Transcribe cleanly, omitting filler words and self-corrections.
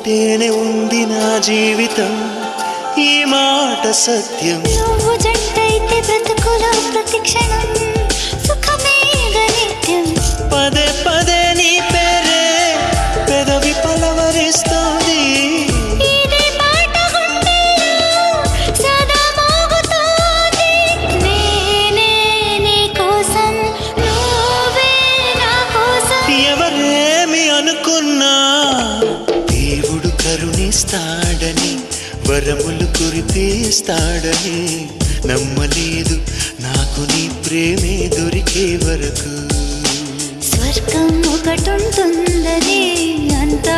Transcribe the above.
ఉంటేనే ఉంది నా జీవితం, ఈ మాట సత్యం. నువ్వు జంటైతే బ్రతుకులో ప్రతి క్షణం సుఖమే నిత్యం. పదే పదే నీ పేరే పెదవి పలవరిస్తోంది. ఇదే పాట గుండెల్లో సదా మోగుతోంది. నేనే నీ కోసం, నువ్వే నా కోసం. ఎవరేమి అనుకున్నా దేవుడు కరుణిస్తాడని, వరములు కురిపిస్తాడని నమ్మలేదు నాకు నీ ప్రేమే దొరికే వరకు. స్వర్గం ఒకటుంటుందని అంతా